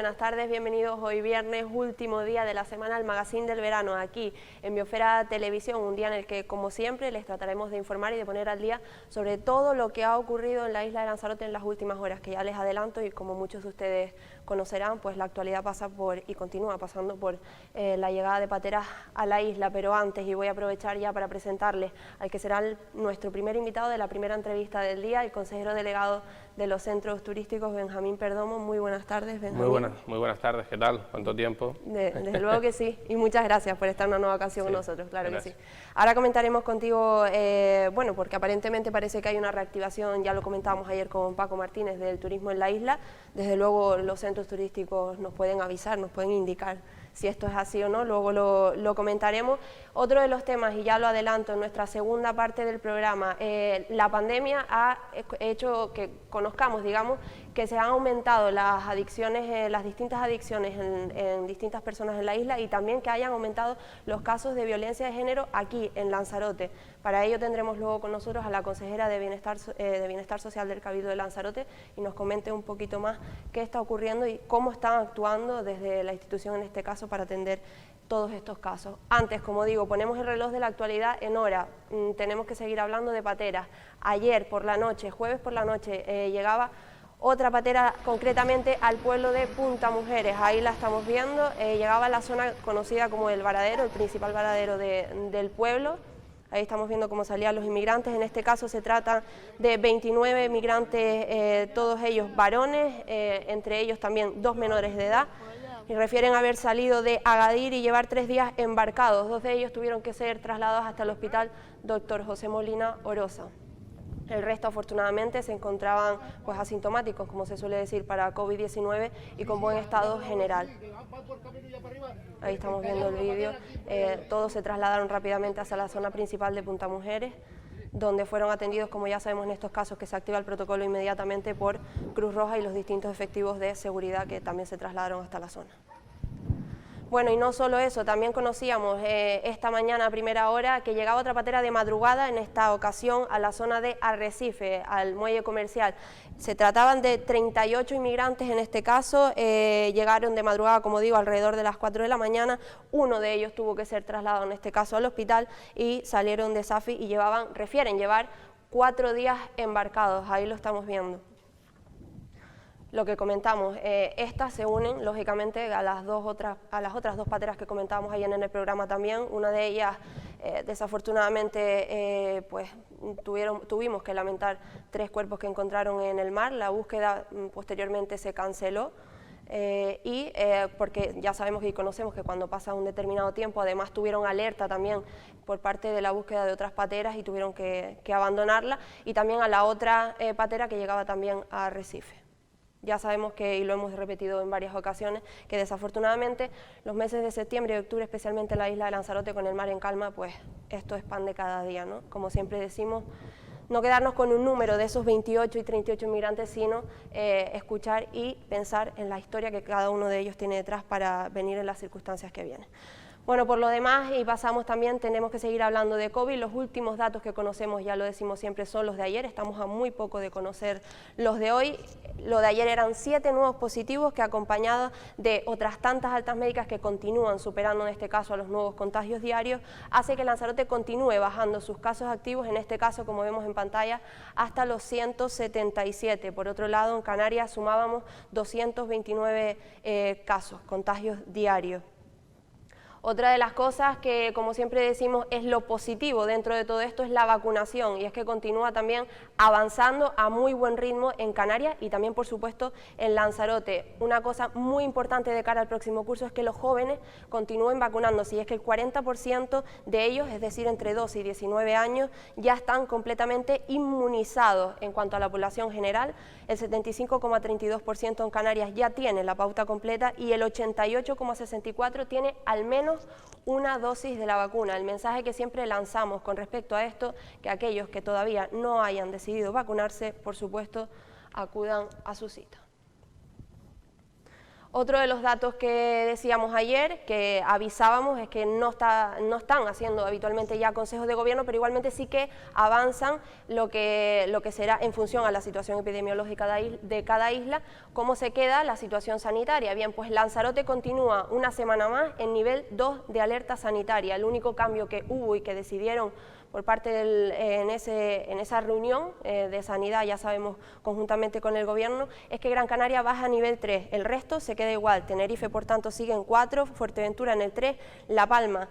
buenas tardes, bienvenidos hoy viernes, último día de la semana al Magazine del Verano, aquí en Biosfera Televisión, un día en el que, como siempre, les trataremos de informar y de poner al día sobre todo lo que ha ocurrido en la isla de Lanzarote en las últimas horas, que ya les adelanto y como muchos de ustedes conocerán, pues la actualidad pasa por y continúa pasando por la llegada de pateras a la isla, pero antes, y voy a aprovechar ya para presentarles al que será nuestro primer invitado de la primera entrevista del día, el consejero delegado de los centros turísticos, Benjamín Perdomo. Muy buenas tardes, Benjamín. Muy buenas tardes, ¿qué tal? ¿Cuánto tiempo? Desde luego que sí, y muchas gracias por estar una nueva ocasión con nosotros, claro gracias. que sí. Ahora comentaremos contigo, bueno, porque aparentemente parece que hay una reactivación, ya lo comentábamos ayer con Paco Martínez, del turismo en la isla. Desde luego los centros turísticos nos pueden avisar, nos pueden indicar si esto es así o no, luego lo comentaremos. Otro de los temas, y ya lo adelanto en nuestra segunda parte del programa, la pandemia ha hecho que conozcamos, digamos, que se han aumentado las adicciones, las distintas adicciones en distintas personas en la isla, y también que hayan aumentado los casos de violencia de género aquí en Lanzarote. Para ello tendremos luego con nosotros a la consejera de Bienestar Social del Cabildo de Lanzarote y nos comente un poquito más qué está ocurriendo y cómo están actuando desde la institución en este caso para atender todos estos casos. Antes, como digo, ponemos el reloj de la actualidad en hora, tenemos que seguir hablando de pateras. Ayer por la noche, jueves por la noche, llegaba otra patera concretamente al pueblo de Punta Mujeres, ahí la estamos viendo, llegaba a la zona conocida como el varadero, el principal varadero del pueblo. Ahí estamos viendo cómo salían los inmigrantes. En este caso se trata de 29 migrantes, todos ellos varones, entre ellos también 2 menores de edad, y refieren haber salido de Agadir y llevar 3 días embarcados. 2 de ellos tuvieron que ser trasladados hasta el hospital Dr. José Molina Orosa. El resto, afortunadamente, se encontraban pues asintomáticos, como se suele decir, para COVID-19 y con buen estado general. Ahí estamos viendo el vídeo. Todos se trasladaron rápidamente hacia la zona principal de Punta Mujeres, donde fueron atendidos, como ya sabemos en estos casos, que se activa el protocolo inmediatamente por Cruz Roja y los distintos efectivos de seguridad que también se trasladaron hasta la zona. Bueno, y no solo eso, también conocíamos esta mañana a primera hora que llegaba otra patera de madrugada, en esta ocasión a la zona de Arrecife, al muelle comercial. Se trataban de 38 inmigrantes en este caso, llegaron de madrugada, como digo, alrededor de las 4 de la mañana. Uno de ellos tuvo que ser trasladado en este caso al hospital y salieron de Safi y refieren llevar 4 días embarcados, ahí lo estamos viendo. Lo que comentamos, estas se unen lógicamente a las otras 2 pateras que comentábamos ayer en el programa también. Una de ellas desafortunadamente pues tuvimos que lamentar 3 cuerpos que encontraron en el mar. La búsqueda posteriormente se canceló porque ya sabemos y conocemos que cuando pasa un determinado tiempo, además tuvieron alerta también por parte de la búsqueda de otras pateras y tuvieron que abandonarla, y también a la otra patera que llegaba también a Arrecife. Ya sabemos que, y lo hemos repetido en varias ocasiones, que desafortunadamente los meses de septiembre y octubre, especialmente en la isla de Lanzarote con el mar en calma, pues esto es pan de cada día, ¿no? Como siempre decimos, no quedarnos con un número de esos 28 y 38 inmigrantes, sino escuchar y pensar en la historia que cada uno de ellos tiene detrás para venir en las circunstancias que vienen. Bueno, por lo demás, y pasamos también, tenemos que seguir hablando de COVID. Los últimos datos que conocemos, ya lo decimos siempre, son los de ayer. Estamos a muy poco de conocer los de hoy. Lo de ayer eran 7 nuevos positivos, que acompañados de otras tantas altas médicas que continúan superando en este caso a los nuevos contagios diarios, hace que Lanzarote continúe bajando sus casos activos, en este caso, como vemos en pantalla, hasta los 177. Por otro lado, en Canarias sumábamos 229 contagios diarios. Otra de las cosas que, como siempre decimos, es lo positivo dentro de todo esto es la vacunación, y es que continúa también avanzando a muy buen ritmo en Canarias y también, por supuesto, en Lanzarote. Una cosa muy importante de cara al próximo curso es que los jóvenes continúen vacunándose, y es que el 40% de ellos, es decir, entre 12 y 19 años, ya están completamente inmunizados. En cuanto a la población general, el 75,32% en Canarias ya tiene la pauta completa y el 88,64% tiene al menos una dosis de la vacuna. El mensaje que siempre lanzamos con respecto a esto, que aquellos que todavía no hayan decidido vacunarse, por supuesto, acudan a su cita. Otro de los datos que decíamos ayer, que avisábamos, es que no están haciendo habitualmente ya consejos de gobierno, pero igualmente sí que avanzan lo que será en función a la situación epidemiológica de cada isla, cómo se queda la situación sanitaria. Bien, pues Lanzarote continúa una semana más en nivel 2 de alerta sanitaria. El único cambio que hubo y que decidieron por parte en esa reunión de sanidad, ya sabemos, conjuntamente con el gobierno, es que Gran Canaria baja a nivel 3, el resto se queda igual. Tenerife, por tanto, sigue en 4, Fuerteventura en el 3, La Palma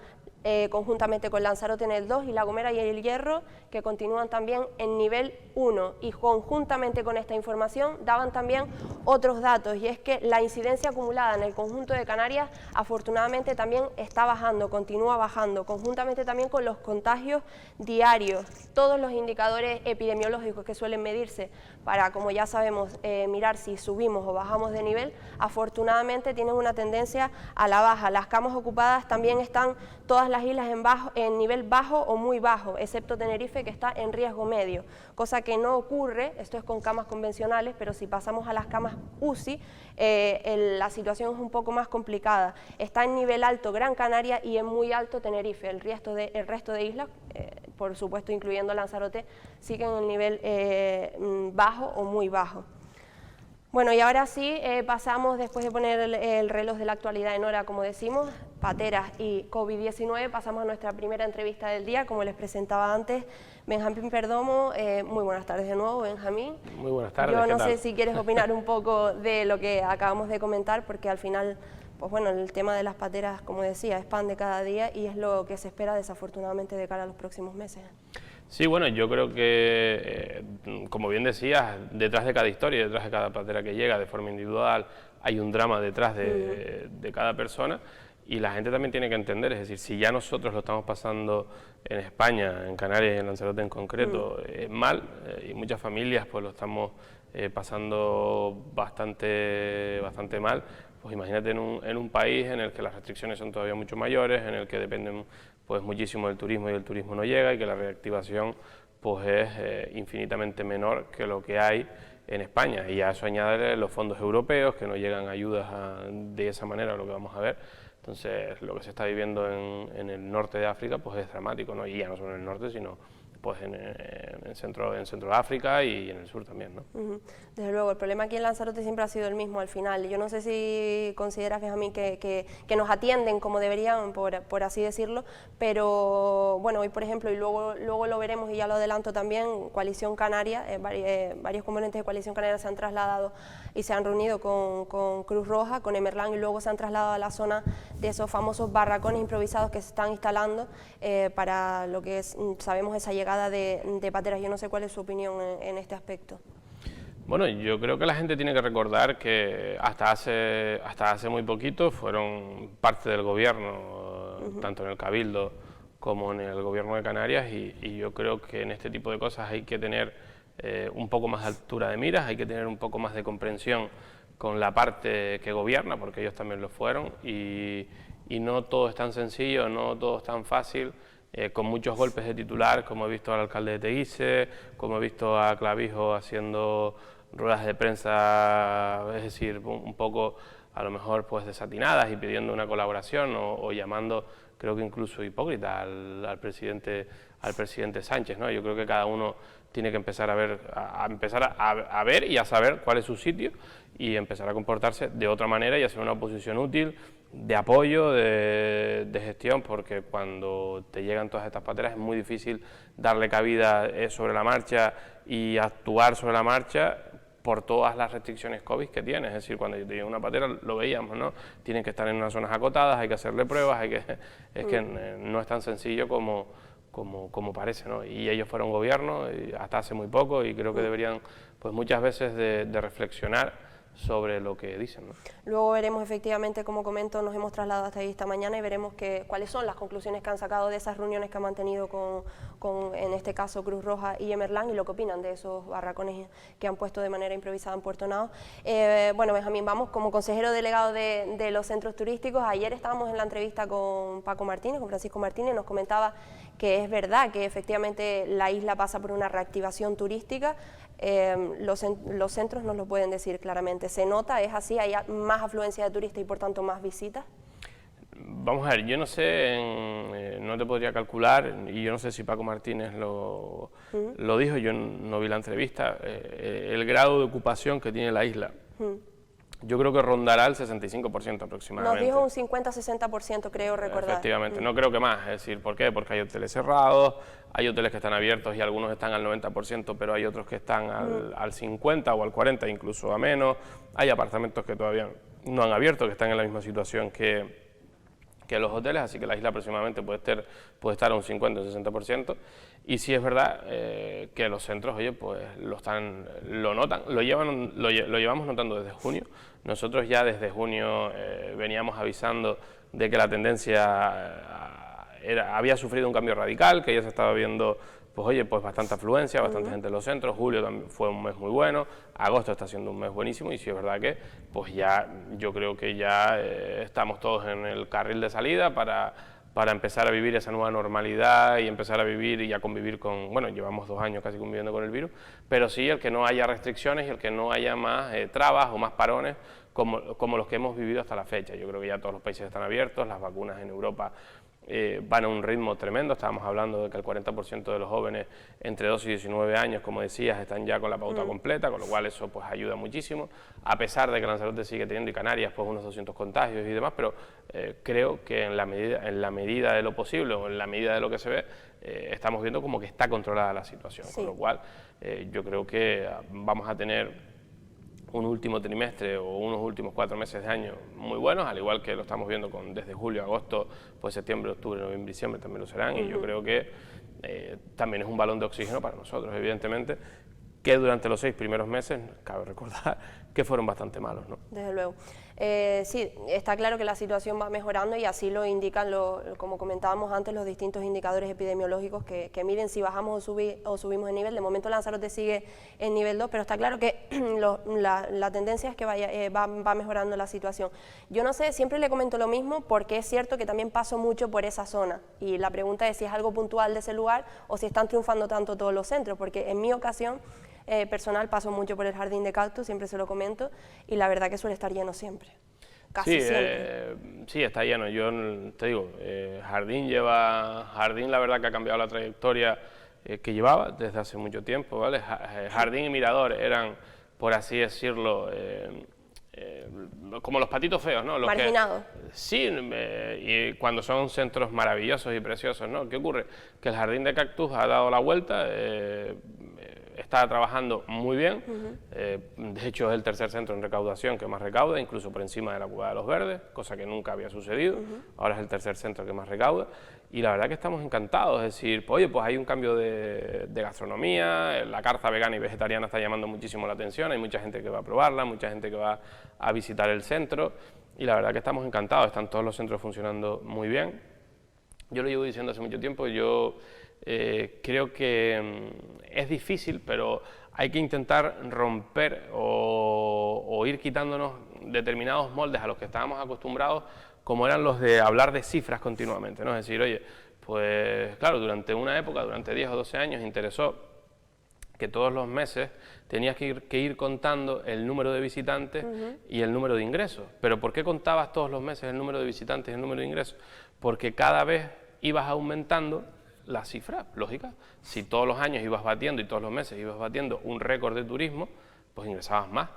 conjuntamente con Lanzarote en el 2 y La Gomera y el Hierro, que continúan también en nivel 1, y conjuntamente con esta información daban también otros datos, y es que la incidencia acumulada en el conjunto de Canarias afortunadamente también está bajando, continúa bajando, conjuntamente también con los contagios diarios. Todos los indicadores epidemiológicos que suelen medirse para, como ya sabemos, mirar si subimos o bajamos de nivel, afortunadamente tienen una tendencia a la baja. Las camas ocupadas también están todas las islas en nivel bajo o muy bajo, excepto Tenerife, que está en riesgo medio, cosa que no ocurre, esto es con camas convencionales, pero si pasamos a las camas UCI, la situación es un poco más complicada. Está en nivel alto Gran Canaria y en muy alto Tenerife. El resto de islas, por supuesto incluyendo Lanzarote, siguen en el nivel bajo o muy bajo. Bueno, y ahora sí, pasamos, después de poner el reloj de la actualidad en hora, como decimos, pateras y COVID-19, pasamos a nuestra primera entrevista del día, como les presentaba antes, Benjamín Perdomo. Muy buenas tardes de nuevo, Benjamín. Muy buenas tardes. Yo no sé si quieres opinar un poco de lo que acabamos de comentar, porque al final, pues bueno, el tema de las pateras, como decía, es pan de cada día y es lo que se espera desafortunadamente de cara a los próximos meses. Sí, bueno, yo creo que, como bien decías, detrás de cada historia, detrás de cada patera que llega de forma individual, hay un drama detrás de cada persona, y la gente también tiene que entender, es decir, si ya nosotros lo estamos pasando en España, en Canarias y en Lanzarote en concreto, mal, y muchas familias pues lo estamos pasando bastante mal, pues imagínate en un país en el que las restricciones son todavía mucho mayores, en el que dependen pues muchísimo del turismo y el turismo no llega, y que la reactivación pues es infinitamente menor que lo que hay en España, y a eso añade los fondos europeos que no llegan ayudas de esa manera, lo que vamos a ver. Entonces lo que se está viviendo en el norte de África pues es dramático, ¿no? Y ya no solo en el norte, sino pues en Centro de África y en el sur también, ¿no? Desde luego, el problema aquí en Lanzarote siempre ha sido el mismo al final. Yo no sé si consideras, Benjamín, que nos atienden como deberían, por así decirlo, pero bueno, hoy por ejemplo, y luego lo veremos y ya lo adelanto también, Coalición Canaria, varios componentes de Coalición Canaria se han trasladado y se han reunido con Cruz Roja, con Emerlán, y luego se han trasladado a la zona de esos famosos barracones improvisados que se están instalando para lo que es, sabemos, esa llegada de pateras. Yo no sé cuál es su opinión en este aspecto. Bueno, yo creo que la gente tiene que recordar que hasta hace muy poquito fueron parte del gobierno, tanto en el Cabildo como en el gobierno de Canarias, y yo creo que en este tipo de cosas hay que tener un poco más de altura de miras, hay que tener un poco más de comprensión con la parte que gobierna, porque ellos también lo fueron, y no todo es tan sencillo, no todo es tan fácil. Con muchos golpes de titular, como he visto al alcalde de Teguise, como he visto a Clavijo haciendo ruedas de prensa, es decir, un poco a lo mejor pues desatinadas y pidiendo una colaboración o llamando, creo que incluso hipócrita al presidente Sánchez, ¿no? Yo creo que cada uno tiene que empezar a ver y a saber cuál es su sitio, y empezar a comportarse de otra manera y a ser una oposición útil, de apoyo, de gestión, porque cuando te llegan todas estas pateras es muy difícil darle cabida sobre la marcha y actuar sobre la marcha por todas las restricciones COVID que tiene. Es decir, cuando te llega una patera, lo veíamos, ¿no? Tienen que estar en unas zonas acotadas, hay que hacerle pruebas, es que no es tan sencillo como parece, ¿no? Y ellos fueron gobierno hasta hace muy poco, y creo que deberían pues muchas veces de reflexionar sobre lo que dicen, ¿no? Luego veremos efectivamente, como comento, nos hemos trasladado hasta ahí esta mañana y veremos cuáles son las conclusiones que han sacado de esas reuniones que han mantenido con en este caso, Cruz Roja y Emerlán, y lo que opinan de esos barracones que han puesto de manera improvisada en Puerto Nao. Bueno, Benjamín, vamos, como consejero delegado de los centros turísticos, ayer estábamos en la entrevista con Paco Martínez, con Francisco Martínez, nos comentaba que es verdad que efectivamente la isla pasa por una reactivación turística. Los centros nos lo pueden decir claramente. ¿Se nota? ¿Es así? ¿Hay más afluencia de turistas y por tanto más visitas? Vamos a ver, yo no sé, no te podría calcular, y yo no sé si Paco Martínez lo dijo, yo no vi la entrevista, el grado de ocupación que tiene la isla. Yo creo que rondará el 65% aproximadamente. Nos dijo un 50-60%, creo recordar. Efectivamente, no creo que más. Es decir, ¿por qué? Porque hay hoteles cerrados, hay hoteles que están abiertos y algunos están al 90%, pero hay otros que están al 50% o al 40%, incluso a menos. Hay apartamentos que todavía no han abierto, que están en la misma situación que los hoteles, así que la isla aproximadamente puede estar a un 50 o 60%. Y sí es verdad que los centros, oye, pues lo notan, lo llevamos notando desde junio. Nosotros ya desde junio veníamos avisando de que la tendencia había sufrido un cambio radical, que ya se estaba viendo, pues oye, pues bastante afluencia, bastante gente en los centros. Julio también fue un mes muy bueno, agosto está siendo un mes buenísimo, y sí es verdad que pues ya yo creo que ya estamos todos en el carril de salida para empezar a vivir esa nueva normalidad y empezar a vivir y a convivir con, bueno, llevamos 2 años casi conviviendo con el virus, pero sí el que no haya restricciones y el que no haya más trabas o más parones como los que hemos vivido hasta la fecha. Yo creo que ya todos los países están abiertos, las vacunas en Europa van a un ritmo tremendo. Estábamos hablando de que el 40% de los jóvenes entre 2 y 19 años, como decías, están ya con la pauta completa, con lo cual eso pues ayuda muchísimo, a pesar de que Lanzarote sigue teniendo y Canarias pues unos 200 contagios y demás, pero creo que en la medida de lo posible o en la medida de lo que se ve, estamos viendo como que está controlada la situación, con lo cual yo creo que vamos a tener un último trimestre o unos últimos 4 meses de año muy buenos, al igual que lo estamos viendo desde julio, agosto, pues septiembre, octubre, noviembre, diciembre también lo serán, y yo creo que también es un balón de oxígeno para nosotros, evidentemente, que durante los 6 primeros meses, cabe recordar, que fueron bastante malos, ¿no? Desde luego. Sí, está claro que la situación va mejorando y así lo indican, como comentábamos antes, los distintos indicadores epidemiológicos que miden si bajamos o subimos de nivel. De momento Lanzarote sigue en nivel 2, pero está claro que la tendencia es que va mejorando la situación. Yo no sé, siempre le comento lo mismo porque es cierto que también paso mucho por esa zona y la pregunta es si es algo puntual de ese lugar o si están triunfando tanto todos los centros, porque en mi ocasión personal paso mucho por el Jardín de Cactus, siempre se lo comento, y la verdad que suele estar lleno siempre. Casi siempre. Sí, está lleno. Yo te digo, Jardín la verdad que ha cambiado la trayectoria que llevaba desde hace mucho tiempo, ¿vale? Jardín y Mirador eran, por así decirlo, como los patitos feos, ¿no? Marginados. Sí, y cuando son centros maravillosos y preciosos, ¿no? ¿Qué ocurre? Que el Jardín de Cactus ha dado la vuelta, está trabajando muy bien, de hecho es el tercer centro en recaudación que más recauda, incluso por encima de la Cueva de los Verdes, cosa que nunca había sucedido, ahora es el tercer centro que más recauda, y la verdad que estamos encantados, es decir, pues, oye, pues hay un cambio de gastronomía, la carta vegana y vegetariana está llamando muchísimo la atención, hay mucha gente que va a probarla, mucha gente que va a visitar el centro, y la verdad que estamos encantados, están todos los centros funcionando muy bien. Yo lo llevo diciendo hace mucho tiempo, yo creo que es difícil, pero hay que intentar romper o ir quitándonos determinados moldes a los que estábamos acostumbrados, como eran los de hablar de cifras continuamente, ¿no? Es decir, oye, pues claro, durante una época, durante 10 o 12 años, interesó que todos los meses tenías que ir contando el número de visitantes y el número de ingresos. ¿Pero por qué contabas todos los meses el número de visitantes y el número de ingresos? Porque cada vez ibas aumentando la cifra, lógica. Si todos los años ibas batiendo y todos los meses ibas batiendo un récord de turismo, pues ingresabas más.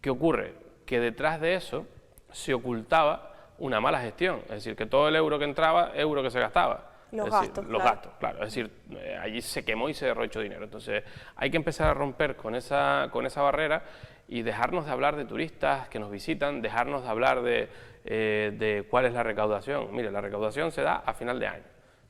¿Qué ocurre? Que detrás de eso se ocultaba una mala gestión, es decir, que todo el euro que entraba, euro que se gastaba. Los gastos, claro. Es decir, allí se quemó y se derrochó dinero. Entonces, hay que empezar a romper con esa barrera y dejarnos de hablar de turistas que nos visitan, dejarnos de hablar de cuál es la recaudación. Mire, la recaudación se da a final de año.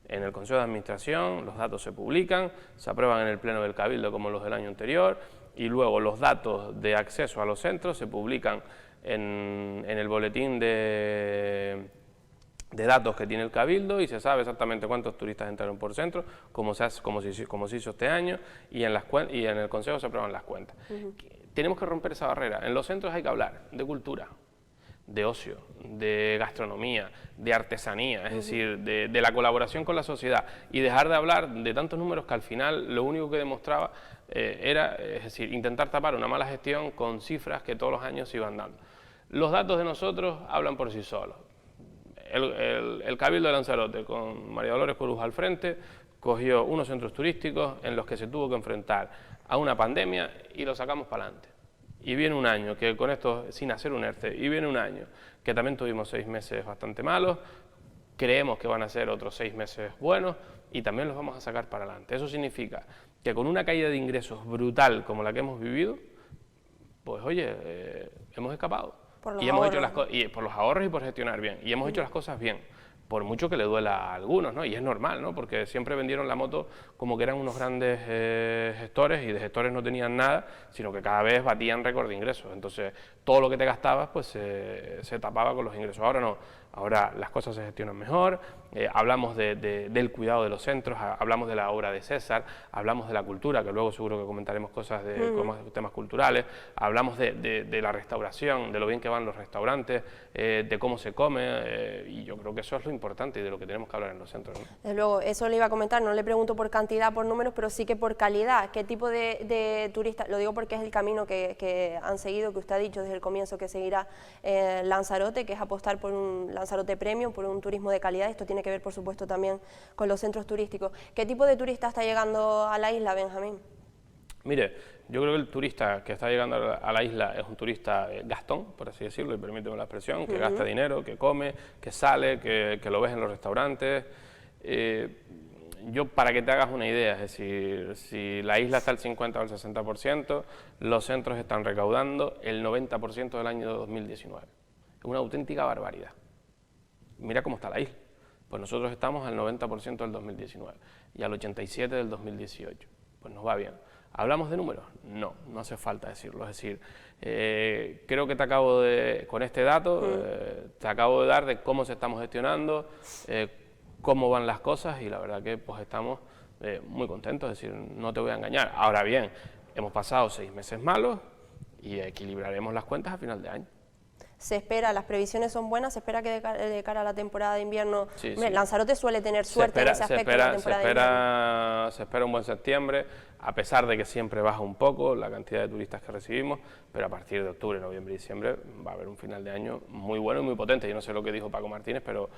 En el Consejo de Administración los datos se publican, se aprueban en el Pleno del Cabildo como los del año anterior, y luego los datos de acceso a los centros se publican en el boletín de datos que tiene el Cabildo, y se sabe exactamente cuántos turistas entraron por centro, como se hizo este año, y en el Consejo se aprueban las cuentas. Tenemos que romper esa barrera. En los centros hay que hablar de cultura, de ocio, de gastronomía, de artesanía, es decir, de la colaboración con la sociedad, y dejar de hablar de tantos números que al final lo único que demostraba era, es decir, intentar tapar una mala gestión con cifras que todos los años se iban dando. Los datos de nosotros hablan por sí solos. El Cabildo de Lanzarote, con María Dolores Coruja al frente, cogió unos centros turísticos en los que se tuvo que enfrentar a una pandemia y lo sacamos para adelante. Y viene un año que con esto, sin hacer un ERTE, y viene un año que también tuvimos 6 meses bastante malos, creemos que van a ser otros 6 meses buenos y también los vamos a sacar para adelante. Eso significa que con una caída de ingresos brutal como la que hemos vivido, pues oye, hemos escapado. Y hemos hecho por los ahorros y por gestionar bien. Y hemos hecho las cosas bien, por mucho que le duela a algunos, ¿no? Y es normal, ¿no? Porque siempre vendieron la moto como que eran unos grandes gestores, y de gestores no tenían nada, sino que cada vez batían récord de ingresos. Entonces, todo lo que te gastabas, pues se tapaba con los ingresos. Ahora no. Ahora las cosas se gestionan mejor, hablamos del cuidado de los centros, hablamos de la obra de César, hablamos de la cultura, que luego seguro que comentaremos cosas de temas culturales, hablamos de la restauración, de lo bien que van los restaurantes, de cómo se come, y yo creo que eso es lo importante y de lo que tenemos que hablar en los centros, ¿no? Desde luego, eso le iba a comentar, no le pregunto por cantidad, por números, pero sí que por calidad. ¿Qué tipo de turistas? Lo digo porque es el camino que han seguido, que usted ha dicho desde el comienzo que seguirá Lanzarote, que es apostar por un Lanzarote Premium, por un turismo de calidad. Esto tiene que ver, por supuesto, también con los centros turísticos. ¿Qué tipo de turista está llegando a la isla, Benjamín? Mire, yo creo que el turista que está llegando a la isla es un turista gastón, por así decirlo, y permíteme la expresión, que gasta dinero, que come, que sale, que lo ves en los restaurantes. Yo, para que te hagas una idea, es decir, si la isla está al 50 o al 60%, los centros están recaudando el 90% del año 2019. Es una auténtica barbaridad. Mira cómo está la isla. Pues nosotros estamos al 90% del 2019 y al 87% del 2018. Pues nos va bien. ¿Hablamos de números? No, no hace falta decirlo. Es decir, creo que con este dato, te acabo de dar de cómo se estamos gestionando, cómo van las cosas, y la verdad que pues estamos muy contentos, es decir, no te voy a engañar. Ahora bien, hemos pasado 6 meses malos y equilibraremos las cuentas a final de año. Se espera, las previsiones son buenas, se espera que de cara a la temporada de invierno, sí. Lanzarote suele tener suerte en ese aspecto de la temporada de invierno. Se espera un buen septiembre, a pesar de que siempre baja un poco la cantidad de turistas que recibimos, pero a partir de octubre, noviembre y diciembre va a haber un final de año muy bueno y muy potente. Yo no sé lo que dijo Paco Martínez, pero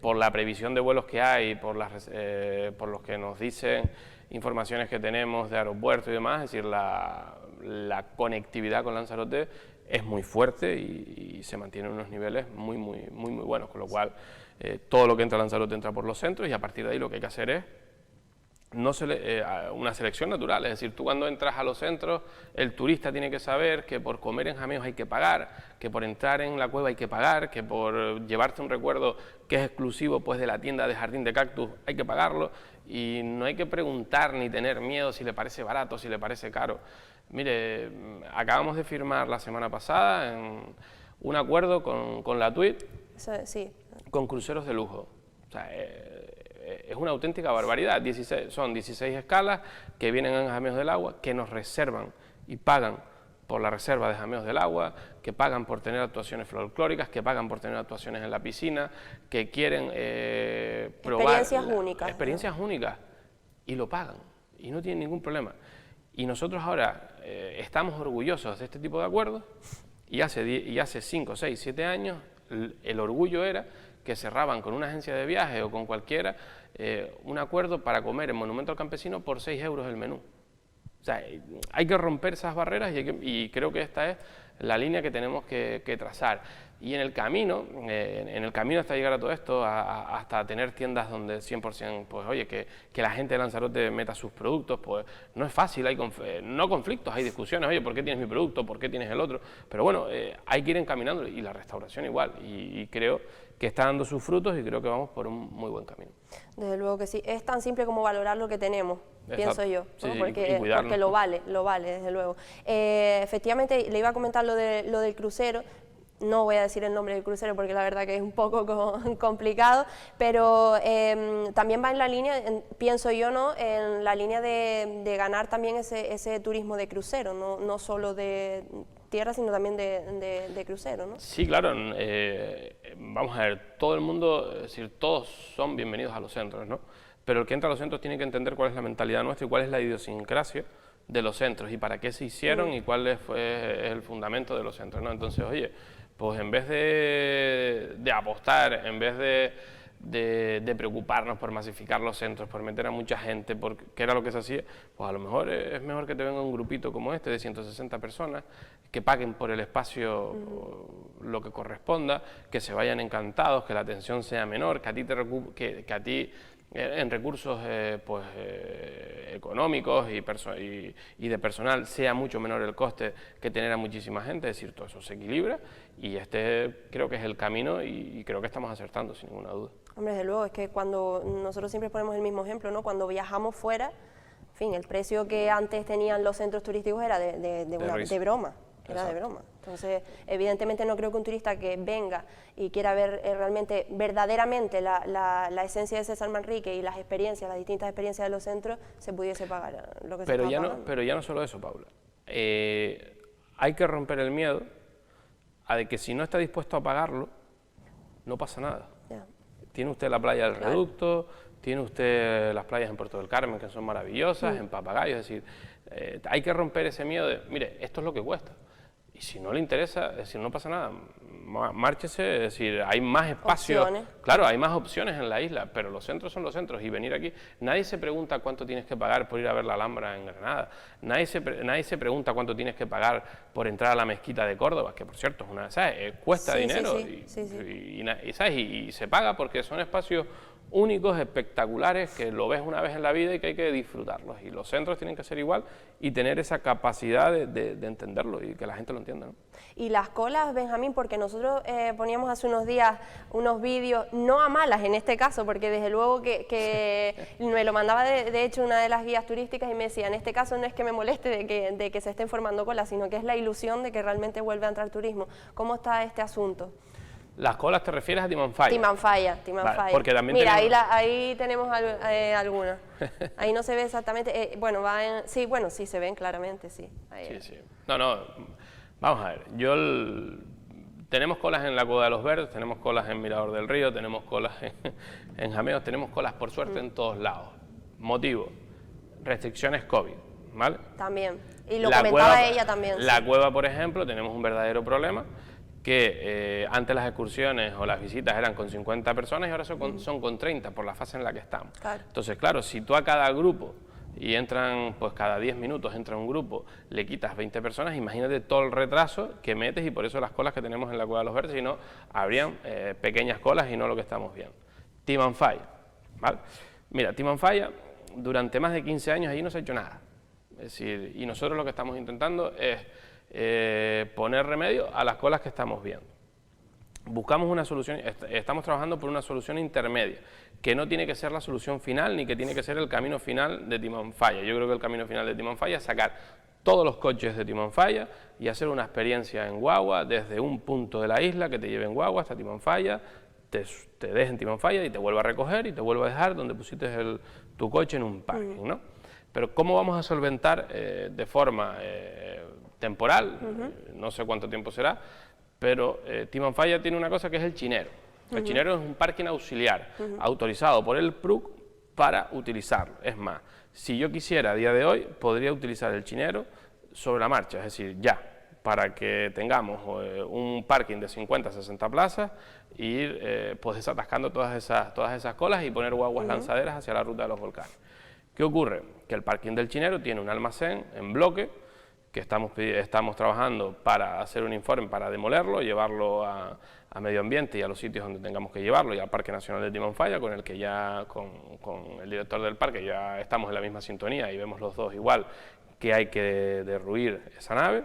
por la previsión de vuelos que hay, por los que nos dicen, informaciones que tenemos de aeropuertos y demás, es decir, la conectividad con Lanzarote es muy fuerte y se mantiene en unos niveles muy buenos, con lo cual todo lo que entra a Lanzarote entra por los centros, y a partir de ahí lo que hay que hacer es una selección natural. Es decir, tú cuando entras a los centros, el turista tiene que saber que por comer en Jameos hay que pagar, que por entrar en la cueva hay que pagar, que por llevarte un recuerdo que es exclusivo pues de la tienda de Jardín de Cactus hay que pagarlo, y no hay que preguntar ni tener miedo si le parece barato, si le parece caro. Mire, acabamos de firmar la semana pasada un acuerdo con la TUI, sí, con cruceros de lujo. O sea, es una auténtica barbaridad. Son 16 escalas que vienen en Jameos del Agua, que nos reservan y pagan por la reserva de Jameos del Agua, que pagan por tener actuaciones folclóricas, que pagan por tener actuaciones en la piscina, que quieren probar experiencias únicas, y lo pagan, y no tienen ningún problema. Y nosotros ahora estamos orgullosos de este tipo de acuerdos, y hace 5, 6, 7 años el orgullo era que cerraban con una agencia de viajes o con cualquiera un acuerdo para comer en Monumento al Campesino por 6 euros el menú. O sea, hay que romper esas barreras, y creo que esta es la línea que tenemos que trazar. Y en el camino hasta llegar a todo esto, hasta tener tiendas donde 100%, pues oye, que la gente de Lanzarote meta sus productos, pues no es fácil, hay no conflictos, hay discusiones, oye, ¿por qué tienes mi producto? ¿Por qué tienes el otro? Pero bueno, hay que ir encaminando, y la restauración igual, y creo que está dando sus frutos, y creo que vamos por un muy buen camino. Desde luego que sí, es tan simple como valorar lo que tenemos. Exacto. Pienso yo, ¿no? Sí, porque lo vale, desde luego. Efectivamente, le iba a comentar lo del crucero. No voy a decir el nombre del crucero porque la verdad que es un poco complicado, pero también va en la línea, pienso yo, ¿no? En la línea de ganar también ese turismo de crucero, no solo de tierra, sino también de crucero, ¿no? Sí, claro. Vamos a ver, todo el mundo, es decir, todos son bienvenidos a los centros, ¿no? Pero el que entra a los centros tiene que entender cuál es la mentalidad nuestra y cuál es la idiosincrasia de los centros y para qué se hicieron y cuál fue el fundamento de los centros, ¿no? Entonces, oye, pues en vez de apostar, en vez de preocuparnos por masificar los centros, por meter a mucha gente, que era lo que se hacía, pues a lo mejor es mejor que te venga un grupito como este de 160 personas, que paguen por el espacio lo que corresponda, que se vayan encantados, que la atención sea menor, que a ti en recursos económicos y de personal sea mucho menor el coste que tener a muchísima gente, es decir, todo eso se equilibra y este creo que es el camino y creo que estamos acertando sin ninguna duda. Hombre, desde luego, es que cuando nosotros siempre ponemos el mismo ejemplo, ¿no? Cuando viajamos fuera, en fin, el precio que antes tenían los centros turísticos era de broma. Era de broma. Entonces, evidentemente no creo que un turista que venga y quiera ver realmente, verdaderamente la esencia de César Manrique y las experiencias, las distintas experiencias de los centros, se pudiese pagar lo que se está pagando. Pero ya no solo eso, Paula. Hay que romper el miedo a de que si no está dispuesto a pagarlo, no pasa nada. Ya. Tiene usted la playa del Reducto, tiene usted las playas en Puerto del Carmen, que son maravillosas, en Papagayo, es decir, hay que romper ese miedo de, mire, esto es lo que cuesta. Y si no le interesa, es decir, no pasa nada, márchese, es decir, hay más espacio. Claro, hay más opciones en la isla, pero los centros son los centros y venir aquí, nadie se pregunta cuánto tienes que pagar por ir a ver la Alhambra en Granada, nadie se pregunta cuánto tienes que pagar por entrar a la mezquita de Córdoba, que por cierto es una, ¿sabes? Cuesta dinero y se paga porque son espacios únicos, espectaculares, que lo ves una vez en la vida y que hay que disfrutarlos. Y los centros tienen que ser igual y tener esa capacidad de entenderlo y que la gente lo entienda, ¿no? Y las colas, Benjamín, porque nosotros poníamos hace unos días unos vídeos, no a malas en este caso, porque desde luego que me lo mandaba de hecho una de las guías turísticas y me decía, en este caso no es que me moleste de que se estén formando colas, sino que es la ilusión de que realmente vuelva a entrar turismo. ¿Cómo está este asunto? ¿Las colas te refieres a Timanfaya? Timanfaya. Vale, porque también mira, tenemos... ahí tenemos algunas. Ahí no se ve exactamente, sí se ven claramente, sí. Sí. No, vamos a ver, tenemos colas en la Cueva de los Verdes, tenemos colas en Mirador del Río, tenemos colas en Jameos, tenemos colas por suerte en todos lados. Motivo, restricciones COVID, ¿vale? También, y lo comentaba ella también. La cueva, por ejemplo, tenemos un verdadero problema, que antes las excursiones o las visitas eran con 50 personas y ahora son con 30 por la fase en la que estamos. Claro. Entonces, claro, si tú a cada grupo, y entran, pues cada 10 minutos entra un grupo, le quitas 20 personas, imagínate todo el retraso que metes y por eso las colas que tenemos en la Cueva de los Verdes, si no, habrían pequeñas colas y no lo que estamos viendo. Timanfaya, ¿vale? Mira, Timanfaya, durante más de 15 años allí no se ha hecho nada. Es decir, y nosotros lo que estamos intentando es poner remedio a las colas que estamos viendo. Buscamos una solución, estamos trabajando por una solución intermedia, que no tiene que ser la solución final ni que tiene que ser el camino final de Timanfaya. Yo creo que el camino final de Timanfaya es sacar todos los coches de Timanfaya y hacer una experiencia en guagua desde un punto de la isla que te lleve en guagua hasta Timanfaya, te deje en Timanfaya y te vuelva a recoger y te vuelva a dejar donde pusiste tu coche en un parking, ¿no? Pero ¿cómo vamos a solventar de forma temporal? No sé cuánto tiempo será, pero Timanfaya tiene una cosa que es el chinero. El chinero es un parking auxiliar autorizado por el PRUC para utilizarlo. Es más, si yo quisiera a día de hoy, podría utilizar el chinero sobre la marcha, es decir, ya, para que tengamos un parking de 50 60 plazas e ir pues desatascando todas esas colas y poner guaguas lanzaderas hacia la ruta de los volcanes. ¿Qué ocurre? Que el parking del chinero tiene un almacén en bloque que estamos trabajando para hacer un informe para demolerlo, llevarlo a medio ambiente y a los sitios donde tengamos que llevarlo, y al Parque Nacional de Timanfaya, con el que ya, con el director del parque, ya estamos en la misma sintonía y vemos los dos igual que hay que derruir esa nave,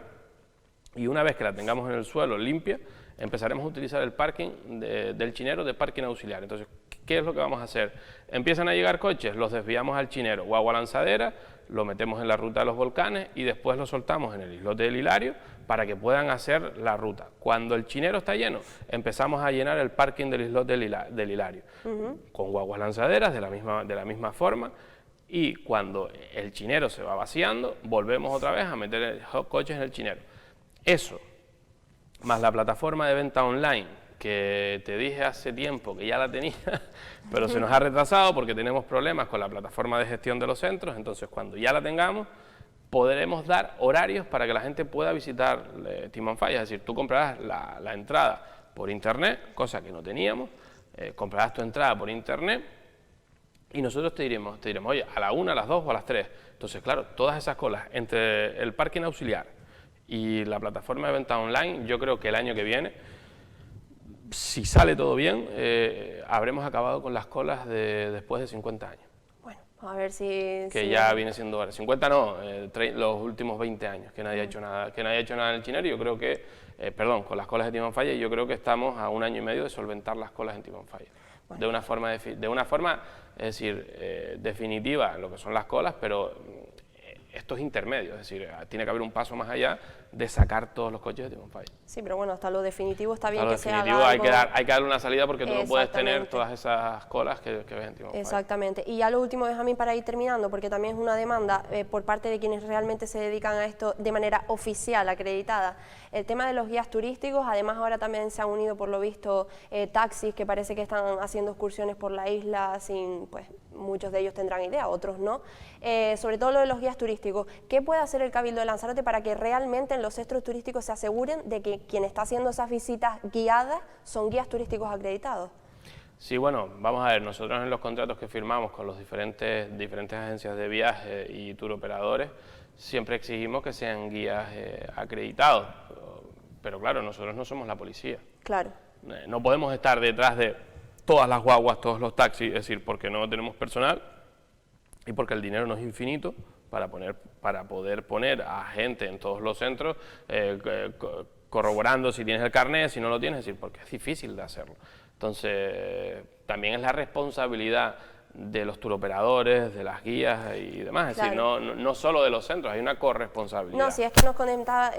y una vez que la tengamos en el suelo limpia, empezaremos a utilizar el parking del chinero de parking auxiliar. Entonces, ¿qué es lo que vamos a hacer? Empiezan a llegar coches, los desviamos al chinero, guagua lanzadera, lo metemos en la ruta de los volcanes y después lo soltamos en el islote del Hilario para que puedan hacer la ruta. Cuando el chinero está lleno, empezamos a llenar el parking del islote del Hilario, con guaguas lanzaderas de la misma forma, y cuando el chinero se va vaciando, volvemos otra vez a meter coches en el chinero. Eso, más la plataforma de venta online, que te dije hace tiempo que ya la tenía, pero se nos ha retrasado porque tenemos problemas con la plataforma de gestión de los centros. Entonces, cuando ya la tengamos, podremos dar horarios para que la gente pueda visitar Team on Fire. Es decir, tú comprarás la entrada por internet, cosa que no teníamos, comprarás tu entrada por internet y nosotros te diremos, oye, a la 1, a las 2 o a las 3. Entonces, claro, todas esas colas entre el parking auxiliar y la plataforma de venta online, yo creo que el año que viene, si sale todo bien, habremos acabado con las colas de después de 50 años. Bueno, a ver si... Que ya viene siendo ahora. 50 no, los últimos 20 años, que nadie ha hecho nada, en el chinero. Yo creo que, perdón, con las colas de Team on Fire, yo creo que estamos a 1 año y medio de solventar las colas en Team on Fire. Bueno. De una forma, es decir, definitiva, lo que son las colas, pero estos intermedios, es decir, tiene que haber un paso más allá de sacar todos los coches de Team on Fire. Sí, pero bueno, hasta lo definitivo está bien que se haga algo... hay que darle una salida porque tú no puedes tener Exactamente. todas esas colas que ves en Team on Fire. Exactamente. Y ya lo último, Benjamín, para ir terminando, porque también es una demanda por parte de quienes realmente se dedican a esto de manera oficial, acreditada. El tema de los guías turísticos, además ahora también se han unido, por lo visto, taxis que parece que están haciendo excursiones por la isla sin, pues, muchos de ellos tendrán idea, otros no. Sobre todo lo de los guías turísticos, ¿qué puede hacer el Cabildo de Lanzarote para que realmente en los centros turísticos se aseguren de que quien está haciendo esas visitas guiadas son guías turísticos acreditados? Sí, bueno, vamos a ver, nosotros en los contratos que firmamos con los diferentes agencias de viaje y tour operadores, siempre exigimos que sean guías acreditados, pero claro, nosotros no somos la policía. Claro. No podemos estar detrás de todas las guaguas, todos los taxis, es decir, porque no tenemos personal y porque el dinero no es infinito para poder poner a gente en todos los centros corroborando si tienes el carnet, si no lo tienes, es decir, porque es difícil de hacerlo. Entonces, también es la responsabilidad de los turoperadores, de las guías y demás, es decir, no solo de los centros, hay una corresponsabilidad. No, si es que nos comentaba,